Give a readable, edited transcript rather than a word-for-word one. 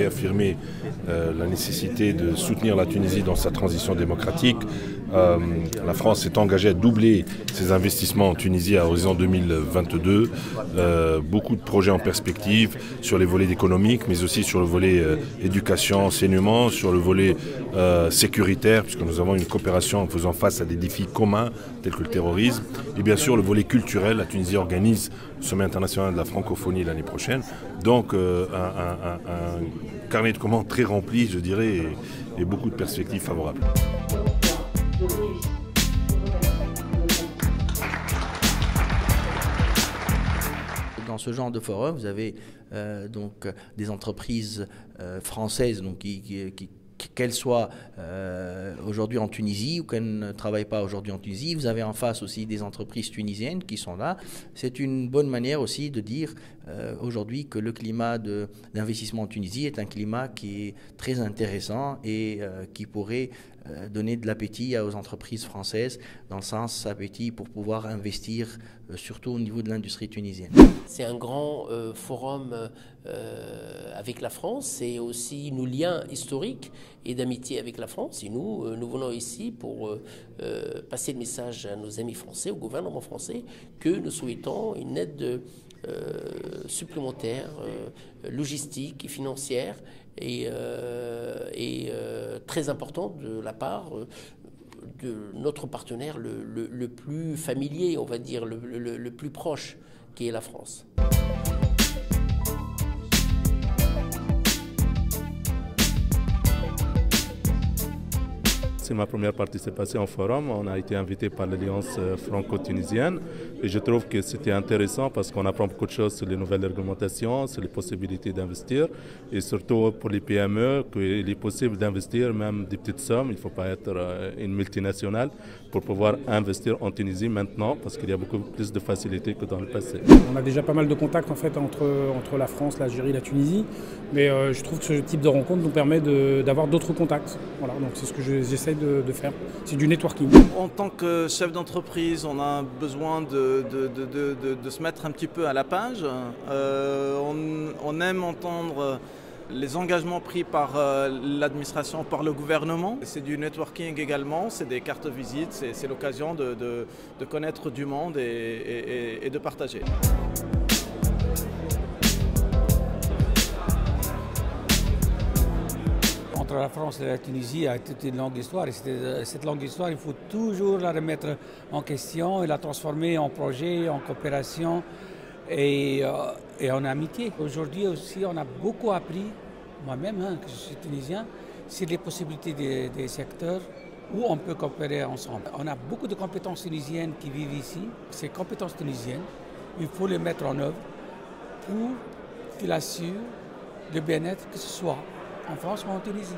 réaffirmer la nécessité de soutenir la Tunisie dans sa transition démocratique. La France s'est engagée à doubler ses investissements en Tunisie à horizon 2022. Beaucoup de projets en perspective sur les volets économiques, mais aussi sur le volet éducation, enseignement, sur le volet sécuritaire, puisque nous avons une coopération en faisant face à des défis communs tels que le terrorisme. Et bien sûr, le volet culturel, la Tunisie organise le sommet international de la francophonie l'année prochaine. Donc un carnet de commandes très rempli, je dirais, et beaucoup de perspectives favorables. Dans ce genre de forum, vous avez donc des entreprises françaises donc, qu'elles soient aujourd'hui en Tunisie ou qu'elles ne travaillent pas aujourd'hui en Tunisie. Vous avez en face aussi des entreprises tunisiennes qui sont là. C'est une bonne manière aussi de dire aujourd'hui que le climat d'investissement en Tunisie est un climat qui est très intéressant et qui pourrait donner de l'appétit aux entreprises françaises, dans le sens appétit pour pouvoir investir surtout au niveau de l'industrie tunisienne. C'est un grand forum avec la France et aussi nos liens historiques et d'amitié avec la France. Et nous venons ici pour passer le message à nos amis français, au gouvernement français, que nous souhaitons une aide supplémentaire, logistique et financière et très importante de la part de notre partenaire le plus familier, on va dire, le plus proche, qui est la France. C'est ma première participation au forum. On a été invité par l'Alliance franco-tunisienne et je trouve que c'était intéressant parce qu'on apprend beaucoup de choses sur les nouvelles réglementations, sur les possibilités d'investir et surtout pour les PME qu'il est possible d'investir même des petites sommes. Il ne faut pas être une multinationale pour pouvoir investir en Tunisie maintenant parce qu'il y a beaucoup plus de facilité que dans le passé. On a déjà pas mal de contacts en fait entre la France, l'Algérie et la Tunisie, mais je trouve que ce type de rencontre nous permet d'avoir d'autres contacts. Voilà, donc c'est ce que j'essaie de faire, c'est du networking. En tant que chef d'entreprise, on a besoin de se mettre un petit peu à la page. On aime entendre les engagements pris par l'administration, par le gouvernement. C'est du networking également, c'est des cartes visites, c'est l'occasion de connaître du monde et de partager. Entre la France et la Tunisie a toute une longue histoire et cette longue histoire, il faut toujours la remettre en question et la transformer en projet, en coopération et en amitié. Aujourd'hui aussi, on a beaucoup appris, moi-même, que je suis tunisien, sur les possibilités des secteurs où on peut coopérer ensemble. On a beaucoup de compétences tunisiennes qui vivent ici. Ces compétences tunisiennes, il faut les mettre en œuvre pour qu'il assure le bien-être, que ce soit en France ou en Tunisie.